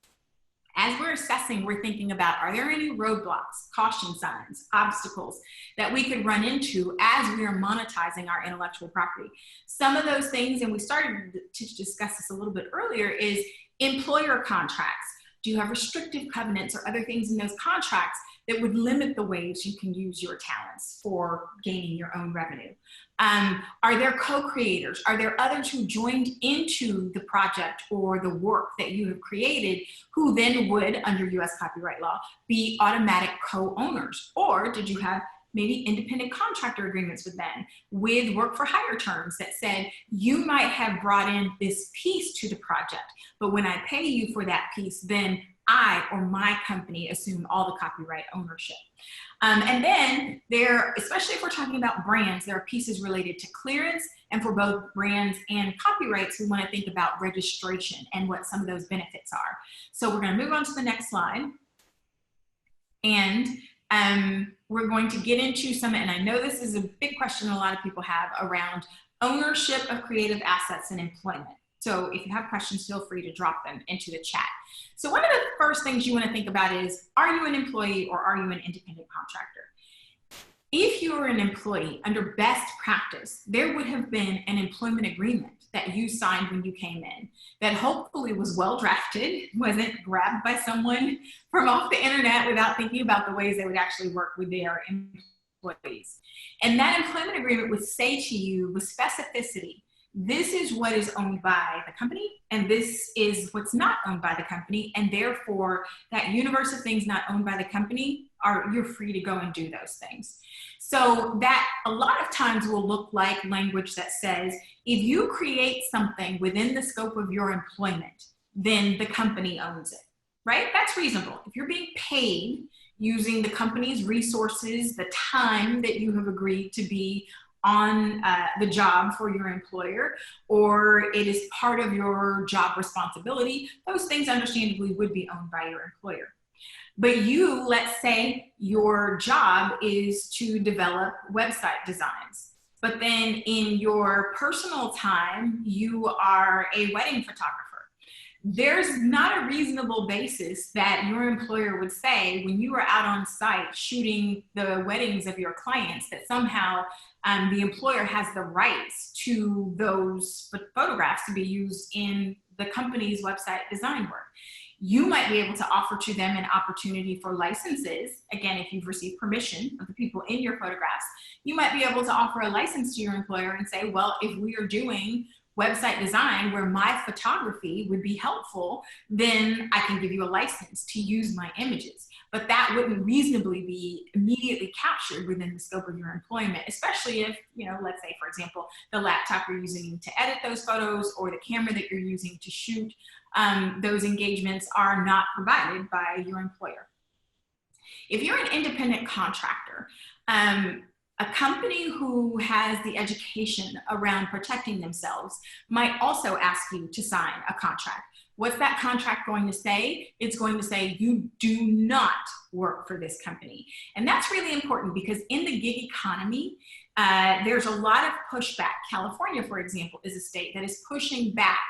as we're assessing, we're thinking about, are there any roadblocks, caution signs, obstacles that we could run into as we are monetizing our intellectual property? Some of those things, and we started to discuss this a little bit earlier, is employer contracts. Do you have restrictive covenants or other things in those contracts that would limit the ways you can use your talents for gaining your own revenue? Are there co-creators? Are there others who joined into the project or the work that you have created who then would, under US copyright law, be automatic co-owners? Or did you have maybe independent contractor agreements with them, with work for hire terms that said, you might have brought in this piece to the project, but when I pay you for that piece, then I or my company assume all the copyright ownership. And then there, especially if we're talking about brands, there are pieces related to clearance, and for both brands and copyrights, we want to think about registration and what some of those benefits are. So we're going to move on to the next slide. And we're going to get into some, and I know this is a big question a lot of people have around ownership of creative assets and employment. So if you have questions, feel free to drop them into the chat. So one of the first things you want to think about is, are you an employee or are you an independent contractor? If you are an employee, under best practice, there would have been an employment agreement that you signed when you came in that hopefully was well drafted, wasn't grabbed by someone from off the internet without thinking about the ways they would actually work with their employees. And that employment agreement would say to you with specificity, this is what is owned by the company, and this is what's not owned by the company, and therefore that universe of things not owned by the company, you're free to go and do those things. So that a lot of times will look like language that says, if you create something within the scope of your employment, then the company owns it, right? That's reasonable. If you're being paid using the company's resources, the time that you have agreed to be on the job for your employer, or it is part of your job responsibility, those things understandably would be owned by your employer. But you, let's say your job is to develop website designs, but then in your personal time, you are a wedding photographer. There's not a reasonable basis that your employer would say when you are out on site shooting the weddings of your clients that somehow the employer has the rights to those photographs to be used in the company's website design work. You might be able to offer to them an opportunity for licenses. Again, if you've received permission of the people in your photographs, you might be able to offer a license to your employer and say, well, if we are doing website design where my photography would be helpful, then I can give you a license to use my images. But that wouldn't reasonably be immediately captured within the scope of your employment, especially if, let's say, for example, the laptop you're using to edit those photos or the camera that you're using to shoot those engagements are not provided by your employer. If you're an independent contractor, a company who has the education around protecting themselves might also ask you to sign a contract. What's that contract going to say? It's going to say you do not work for this company. And that's really important because in the gig economy, there's a lot of pushback. California, for example, is a state that is pushing back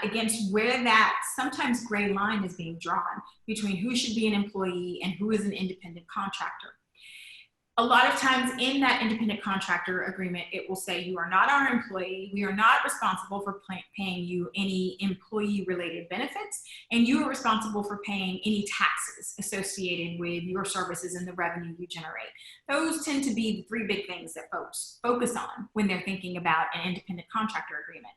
against where that sometimes gray line is being drawn between who should be an employee and who is an independent contractor. A lot of times in that independent contractor agreement, it will say you are not our employee, we are not responsible for paying you any employee-related benefits, and you are responsible for paying any taxes associated with your services and the revenue you generate. Those tend to be the three big things that folks focus on when they're thinking about an independent contractor agreement.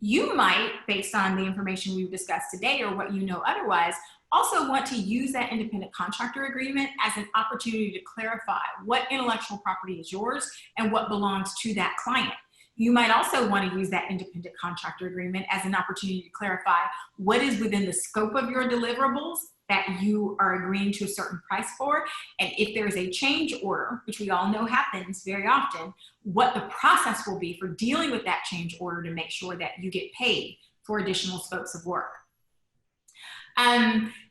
You might, based on the information we've discussed today or what you know otherwise, also want to use that independent contractor agreement as an opportunity to clarify what intellectual property is yours and what belongs to that client. You might also want to use that independent contractor agreement as an opportunity to clarify what is within the scope of your deliverables that you are agreeing to a certain price for, and if there is a change order, which we all know happens very often, what the process will be for dealing with that change order to make sure that you get paid for additional scopes of work.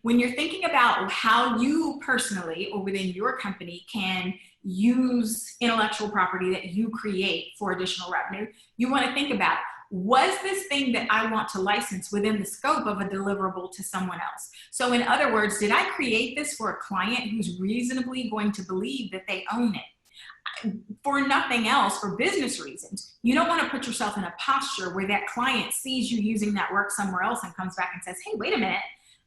When you're thinking about how you personally or within your company can use intellectual property that you create for additional revenue, you want to think about, was this thing that I want to license within the scope of a deliverable to someone else? So in other words, did I create this for a client who's reasonably going to believe that they own it? For nothing else, for business reasons, you don't want to put yourself in a posture where that client sees you using that work somewhere else and comes back and says, hey, wait a minute,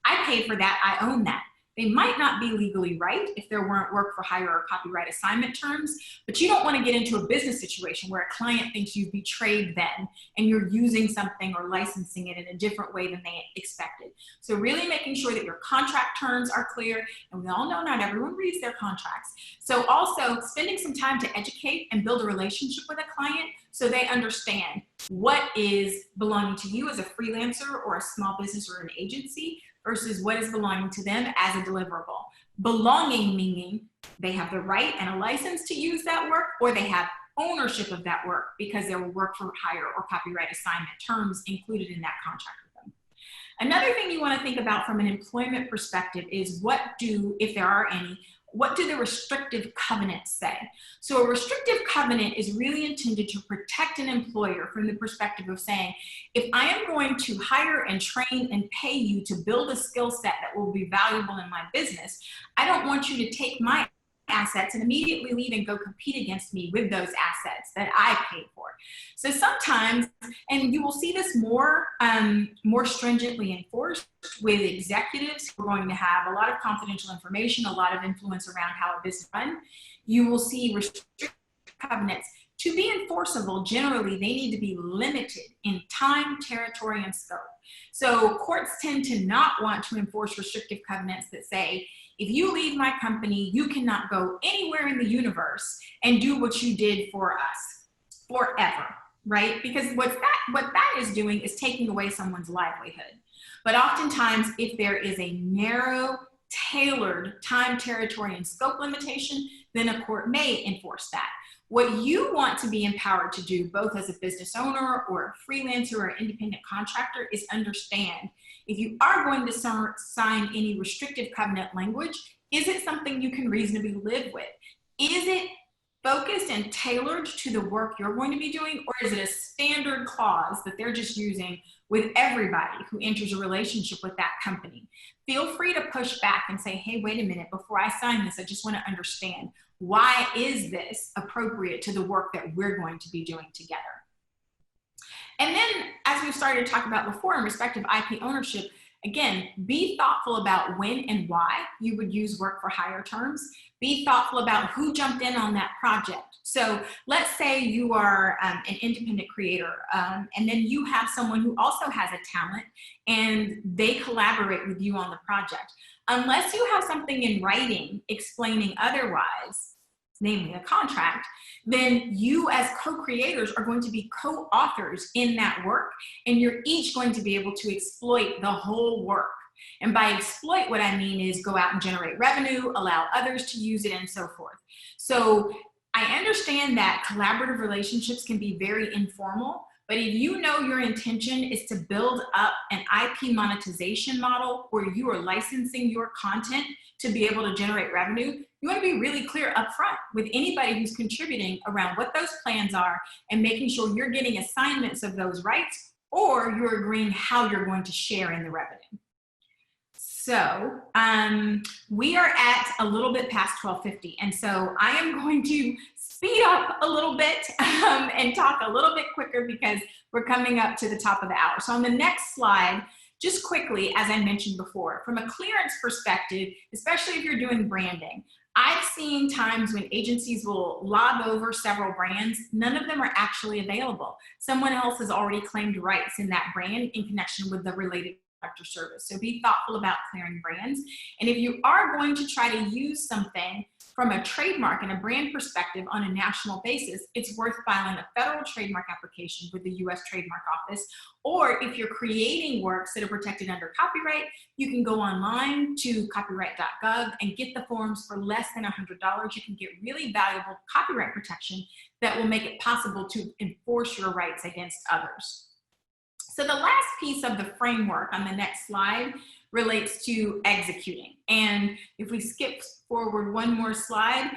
I paid for that, I own that. They might not be legally right if there weren't work for hire or copyright assignment terms, but you don't want to get into a business situation where a client thinks you've betrayed them and you're using something or licensing it in a different way than they expected. So really making sure that your contract terms are clear, and we all know not everyone reads their contracts. So also spending some time to educate and build a relationship with a client so they understand what is belonging to you as a freelancer or a small business or an agency versus what is belonging to them as a deliverable. Belonging meaning they have the right and a license to use that work, or they have ownership of that work because there were work for hire or copyright assignment terms included in that contract with them. Another thing you want to think about from an employment perspective is what do, if there are any, what do the restrictive covenants say? So a restrictive covenant is really intended to protect an employer from the perspective of saying, if I am going to hire and train and pay you to build a skill set that will be valuable in my business, I don't want you to take my assets and immediately leave and go compete against me with those assets that I paid for. So sometimes, and you will see this more stringently enforced with executives who are going to have a lot of confidential information, a lot of influence around how a business is run. You will see restrictive covenants. To be enforceable, generally, they need to be limited in time, territory, and scope. So courts tend to not want to enforce restrictive covenants that say, if you leave my company, you cannot go anywhere in the universe and do what you did for us forever, right? Because what that is doing is taking away someone's livelihood. But oftentimes, if there is a narrow, tailored time, territory, and scope limitation, then a court may enforce that. What you want to be empowered to do, both as a business owner or a freelancer or independent contractor, is understand if you are going to sign any restrictive covenant language, is it something you can reasonably live with? Is it focused and tailored to the work you're going to be doing, or is it a standard clause that they're just using with everybody who enters a relationship with that company? Feel free to push back and say, hey, wait a minute, before I sign this, I just want to understand, why is this appropriate to the work that we're going to be doing together? And then, as we've started to talk about before in respect of IP ownership, again, be thoughtful about when and why you would use work for hire terms. Be thoughtful about who jumped in on that project. So let's say you are an independent creator, and then you have someone who also has a talent, and they collaborate with you on the project. Unless you have something in writing explaining otherwise, namely a contract, then you as co-creators are going to be co-authors in that work, and you're each going to be able to exploit the whole work. And by exploit, what I mean is go out and generate revenue, allow others to use it, and so forth. So I understand that collaborative relationships can be very informal, but if you know your intention is to build up an IP monetization model where you are licensing your content to be able to generate revenue, you want to be really clear upfront with anybody who's contributing around what those plans are and making sure you're getting assignments of those rights, or you're agreeing how you're going to share in the revenue. So we are at a little bit past 12:50, and so I am going to speed up a little bit and talk a little bit quicker because we're coming up to the top of the hour. So on the next slide, just quickly, as I mentioned before, from a clearance perspective, especially if you're doing branding, I've seen times when agencies will lob over several brands. None of them are actually available. Someone else has already claimed rights in that brand in connection with the related product or service. So be thoughtful about clearing brands. And if you are going to try to use something from a trademark and a brand perspective on a national basis, it's worth filing a federal trademark application with the US Trademark Office. Or if you're creating works that are protected under copyright, you can go online to copyright.gov and get the forms for less than $100. You can get really valuable copyright protection that will make it possible to enforce your rights against others. So the last piece of the framework on the next slide relates to executing. And if we skip forward one more slide,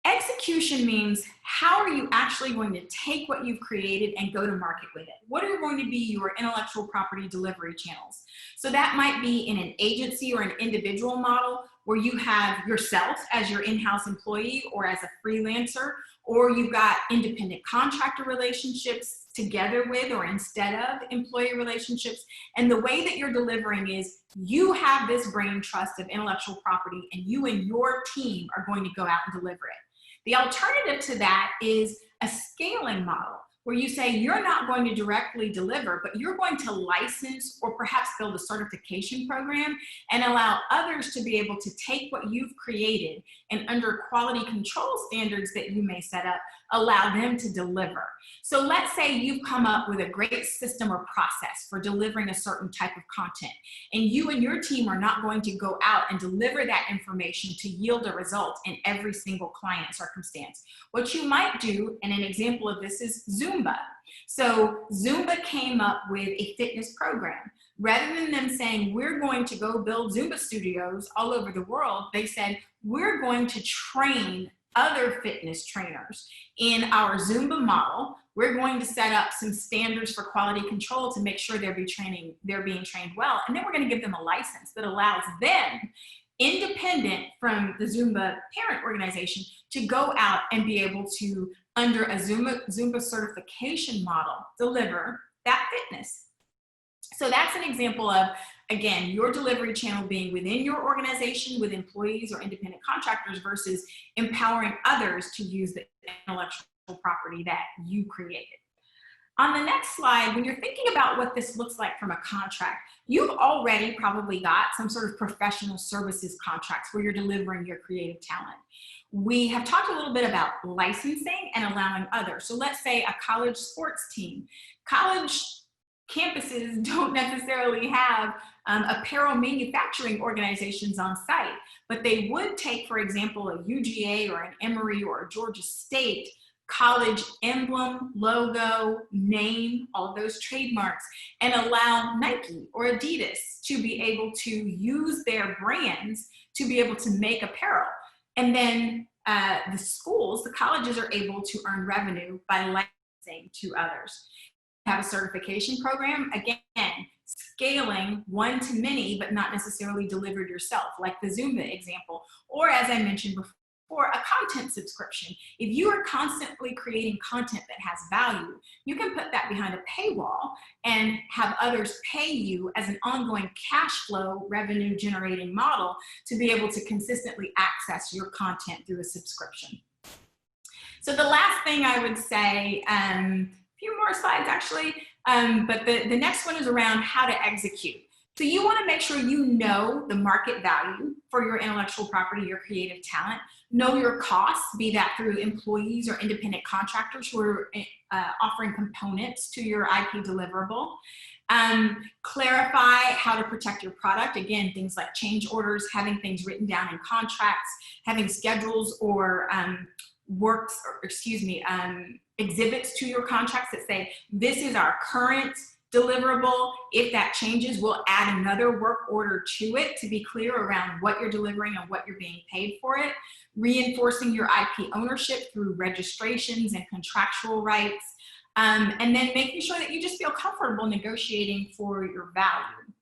execution means how are you actually going to take what you've created and go to market with it? What are going to be your intellectual property delivery channels? So that might be in an agency or an individual model where you have yourself as your in-house employee or as a freelancer, or you've got independent contractor relationships together with or instead of employee relationships. And the way that you're delivering is you have this brain trust of intellectual property and you and your team are going to go out and deliver it. The alternative to that is a scaling model where you say you're not going to directly deliver, but you're going to license or perhaps build a certification program and allow others to be able to take what you've created and under quality control standards that you may set up, allow them to deliver. So let's say you've come up with a great system or process for delivering a certain type of content, and you and your team are not going to go out and deliver that information to yield a result in every single client circumstance. What you might do, and an example of this is Zumba. So Zumba came up with a fitness program. Rather than them saying, we're going to go build Zumba studios all over the world, they said, we're going to train other fitness trainers in our Zumba model. We're going to set up some standards for quality control to make sure they're being trained well. And then we're going to give them a license that allows them, independent from the Zumba parent organization, to go out and be able to, under a Zumba certification model, deliver that fitness. So that's an example of, again, your delivery channel being within your organization with employees or independent contractors versus empowering others to use the intellectual property that you created. On the next slide, when you're thinking about what this looks like from a contract, you've already probably got some sort of professional services contracts where you're delivering your creative talent. We have talked a little bit about licensing and allowing others. So let's say a college sports team. College campuses don't necessarily have apparel manufacturing organizations on site, but they would take, for example, a UGA or an Emory or a Georgia State college emblem, logo, name, all of those trademarks, and allow Nike or Adidas to be able to use their brands to be able to make apparel. And then the schools, the colleges are able to earn revenue by licensing to others. Have a certification program, again, scaling one to many, but not necessarily delivered yourself, like the Zumba example, or as I mentioned before, a content subscription. If you are constantly creating content that has value, you can put that behind a paywall and have others pay you as an ongoing cash flow revenue generating model to be able to consistently access your content through a subscription. So the last thing I would say, few more slides actually, but the next one is around how to execute. So you want to make sure you know the market value for your intellectual property, your creative talent, know your costs, be that through employees or independent contractors who are offering components to your IP deliverable. Clarify how to protect your product. Again, things like change orders, having things written down in contracts, having schedules or exhibits to your contracts that say, this is our current deliverable. If that changes, we'll add another work order to it to be clear around what you're delivering and what you're being paid for it. Reinforcing your IP ownership through registrations and contractual rights. And then making sure that you just feel comfortable negotiating for your value.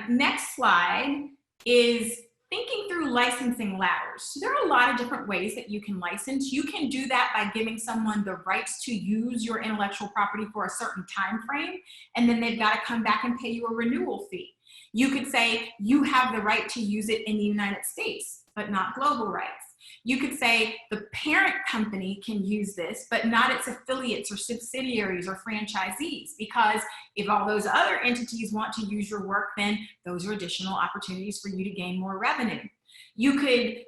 Next slide is thinking through licensing ladders. So there are a lot of different ways that you can license. You can do that by giving someone the rights to use your intellectual property for a certain time frame, and then they've got to come back and pay you a renewal fee. You could say you have the right to use it in the United States, but not global rights. You could say the parent company can use this, but not its affiliates or subsidiaries or franchisees, because if all those other entities want to use your work, then those are additional opportunities for you to gain more revenue. You could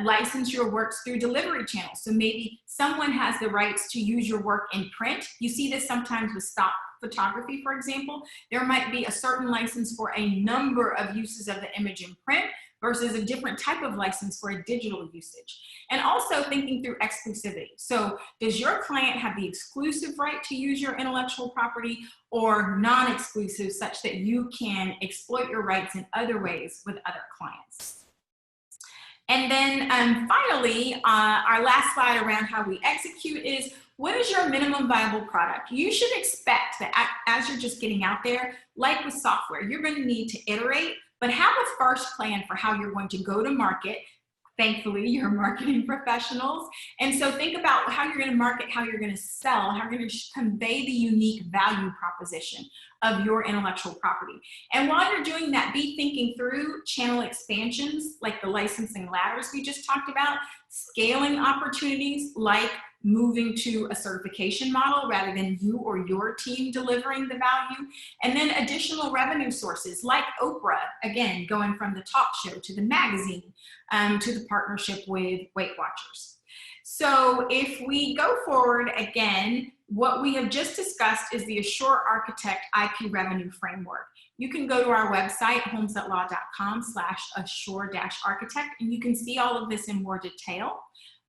license your works through delivery channels. So maybe someone has the rights to use your work in print. You see this sometimes with stock photography, for example. There might be a certain license for a number of uses of the image in print versus a different type of license for a digital usage. And also thinking through exclusivity. So does your client have the exclusive right to use your intellectual property, or non-exclusive, such that you can exploit your rights in other ways with other clients? And then finally, our last slide around how we execute is, what is your minimum viable product? You should expect that as you're just getting out there, like with software, you're going to need to iterate, but have a first plan for how you're going to go to market. Thankfully, you're marketing professionals. And so think about how you're going to market, how you're going to sell, how you're going to convey the unique value proposition of your intellectual property. And while you're doing that, be thinking through channel expansions like the licensing ladders we just talked about, scaling opportunities like moving to a certification model rather than you or your team delivering the value, and then additional revenue sources like Oprah, again, going from the talk show to the magazine, to the partnership with Weight Watchers. So if we go forward again, what we have just discussed is the Assure Architect IP revenue framework. You can go to our website, holmes.law.com/assure-architect, and you can see all of this in more detail.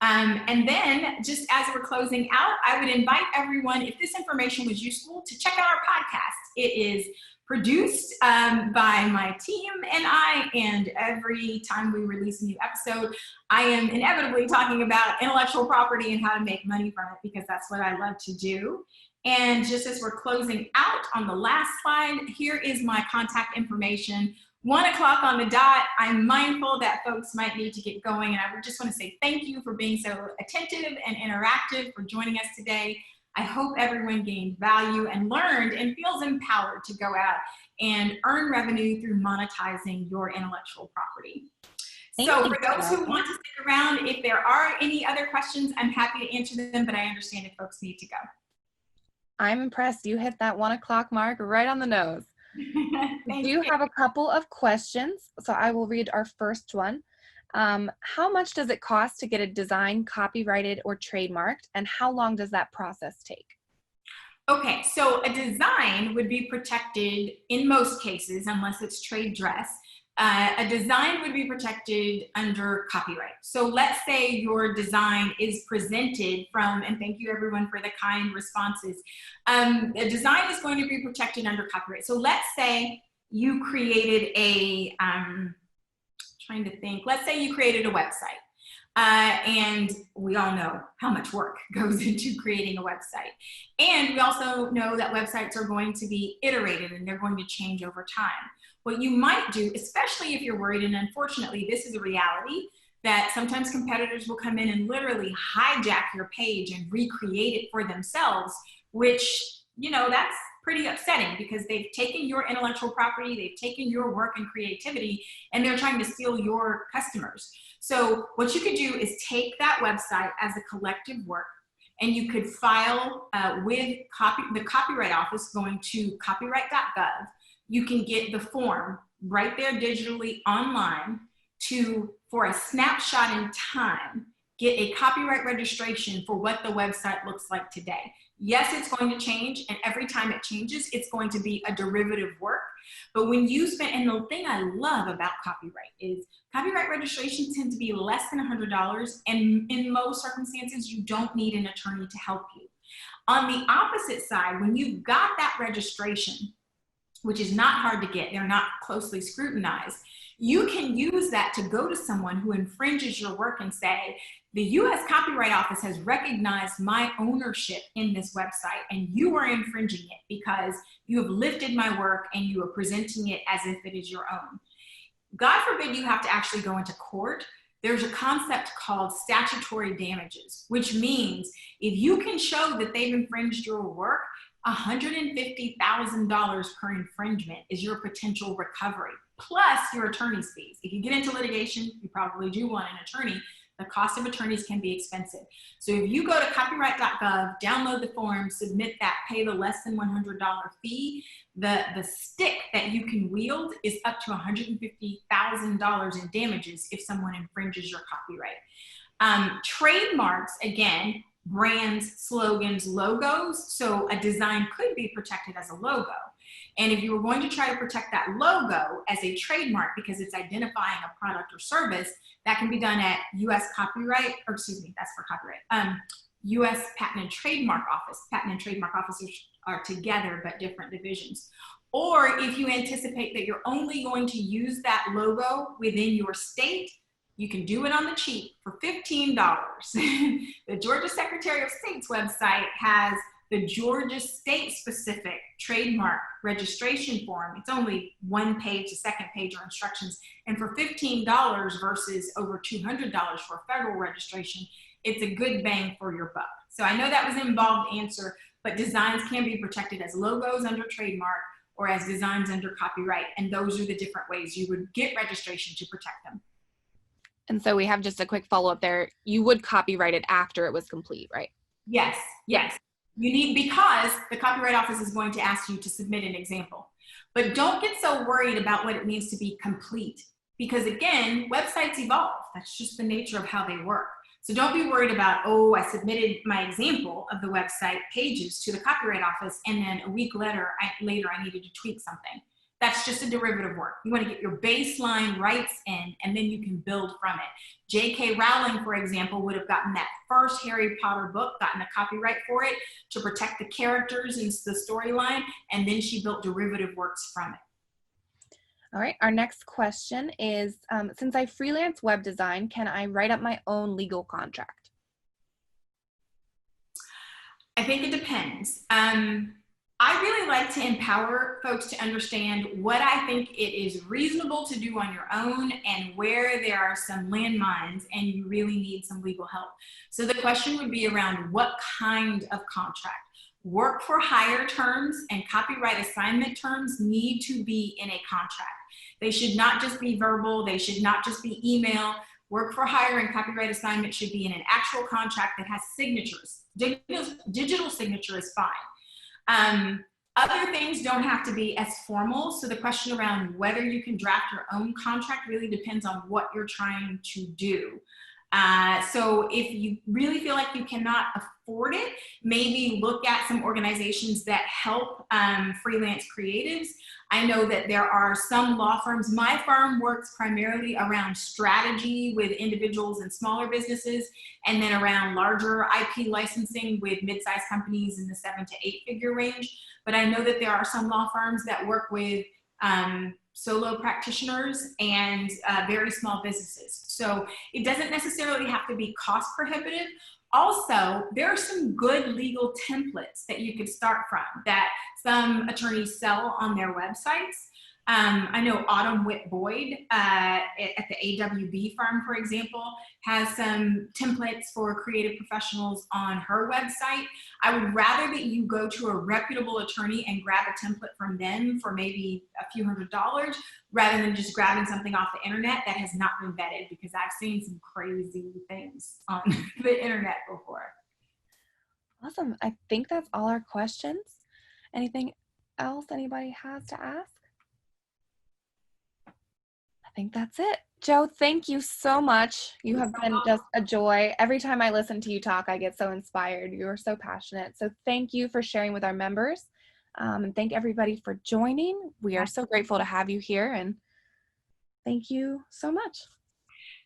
And then, just as we're closing out, I would invite everyone, if this information was useful, to check out our podcast. It is produced by my team and I, and every time we release a new episode, I am inevitably talking about intellectual property and how to make money from it, because that's what I love to do. And just as we're closing out on the last slide, here is my contact information. 1 o'clock on the dot. I'm mindful that folks might need to get going, and I would just want to say thank you for being so attentive and interactive, for joining us today. I hope everyone gained value and learned and feels empowered to go out and earn revenue through monetizing your intellectual property. So for those who want to stick around, if there are any other questions, I'm happy to answer them, but I understand if folks need to go. I'm impressed. You hit that 1 o'clock mark right on the nose. We do have a couple of questions, so I will read our first one. How much does it cost to get a design copyrighted or trademarked, and how long does that process take? Okay, so a design would be protected in most cases, unless it's trade dress. A design would be protected under copyright. So let's say your design is presented from, and thank you everyone for the kind responses. A design is going to be protected under copyright. So let's say you created a, trying to think, let's say you created a website. And we all know how much work goes into creating a website. And we also know that websites are going to be iterated and they're going to change over time. What you might do, especially if you're worried, and unfortunately this is a reality, that sometimes competitors will come in and literally hijack your page and recreate it for themselves, which, you know, that's pretty upsetting, because they've taken your intellectual property, they've taken your work and creativity, and they're trying to steal your customers. So what you could do is take that website as a collective work, and you could file with the Copyright Office, going to copyright.gov. You can get the form right there digitally online for a snapshot in time, get a copyright registration for what the website looks like today. Yes, it's going to change, and every time it changes, it's going to be a derivative work. But when you spend, and the thing I love about copyright is copyright registrations tend to be less than $100, and in most circumstances, you don't need an attorney to help you. On the opposite side, when you've got that registration, which is not hard to get, they're not closely scrutinized, You can use that to go to someone who infringes your work and say, the US Copyright Office has recognized my ownership in this website, and you are infringing it because you have lifted my work and you are presenting it as if it is your own. God forbid you have to actually go into court. There's a concept called statutory damages, which means if you can show that they've infringed your work, $150,000 per infringement is your potential recovery, plus your attorney's fees. If you get into litigation, you probably do want an attorney. The cost of attorneys can be expensive. So if you go to copyright.gov, download the form, submit that, pay the less than $100 fee, the stick that you can wield is up to $150,000 in damages if someone infringes your copyright. Trademarks, again, brands, slogans, logos. So a design could be protected as a logo. And if you were going to try to protect that logo as a trademark because it's identifying a product or service, that can be done at US Copyright, or excuse me, that's for copyright, US Patent and Trademark Office. Patent and Trademark Offices are together but different divisions. Or if you anticipate that you're only going to use that logo within your state, you can do it on the cheap for $15. The Georgia Secretary of State's website has the Georgia state-specific trademark registration form. It's only one page, the second page are instructions. And for $15 versus over $200 for a federal registration, it's a good bang for your buck. So I know that was an involved answer, but designs can be protected as logos under trademark or as designs under copyright. And those are the different ways you would get registration to protect them. And so we have just a quick follow-up there. You would copyright it after it was complete, right? Yes, yes. You need, because the Copyright Office is going to ask you to submit an example. But don't get so worried about what it means to be complete, because again, websites evolve. That's just the nature of how they work. So don't be worried about, oh, I submitted my example of the website pages to the Copyright Office, and then a week later I needed to tweak something. That's just a derivative work. You want to get your baseline rights in, and then you can build from it. J.K. Rowling, for example, would have gotten that first Harry Potter book, gotten a copyright for it to protect the characters and the storyline, and then she built derivative works from it. All right, our next question is, since I freelance web design, can I write up my own legal contract? I think it depends. I really like to empower folks to understand what I think it is reasonable to do on your own and where there are some landmines and you really need some legal help. So the question would be around what kind of contract. Work for hire terms and copyright assignment terms need to be in a contract. They should not just be verbal. They should not just be email. Work for hire and copyright assignment should be in an actual contract that has signatures. Digital signature is fine. Other things don't have to be as formal. So the question around whether you can draft your own contract really depends on what you're trying to do. So if you really feel like you cannot afford it, maybe look at some organizations that help freelance creatives. I know that there are some law firms. My firm works primarily around strategy with individuals and smaller businesses, and then around larger IP licensing with mid-sized companies in the 7 to 8 figure range. But I know that there are some law firms that work with solo practitioners and very small businesses. So it doesn't necessarily have to be cost prohibitive. Also, there are some good legal templates that you could start from that some attorneys sell on their websites. I know Autumn Witt Boyd at the AWB firm, for example, has some templates for creative professionals on her website. I would rather that you go to a reputable attorney and grab a template from them for maybe a few $100s rather than just grabbing something off the internet that has not been vetted, because I've seen some crazy things on the internet before. Awesome. I think that's all our questions. Anything else anybody has to ask? I think that's it. Jo, thank you so much. You have been just a joy. Every time I listen to you talk, I get so inspired. You are so passionate. So thank you for sharing with our members. And thank everybody for joining. We are so grateful to have you here, and thank you so much.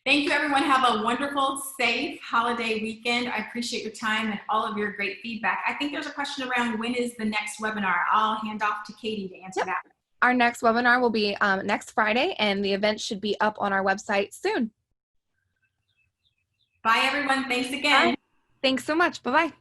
Thank you, everyone. Have a wonderful, safe holiday weekend. I appreciate your time and all of your great feedback. I think there's a question around when is the next webinar. I'll hand off to Katie to answer that. Our next webinar will be next Friday, and the event should be up on our website soon. Bye, everyone. Thanks again. Bye. Thanks so much. Bye-bye.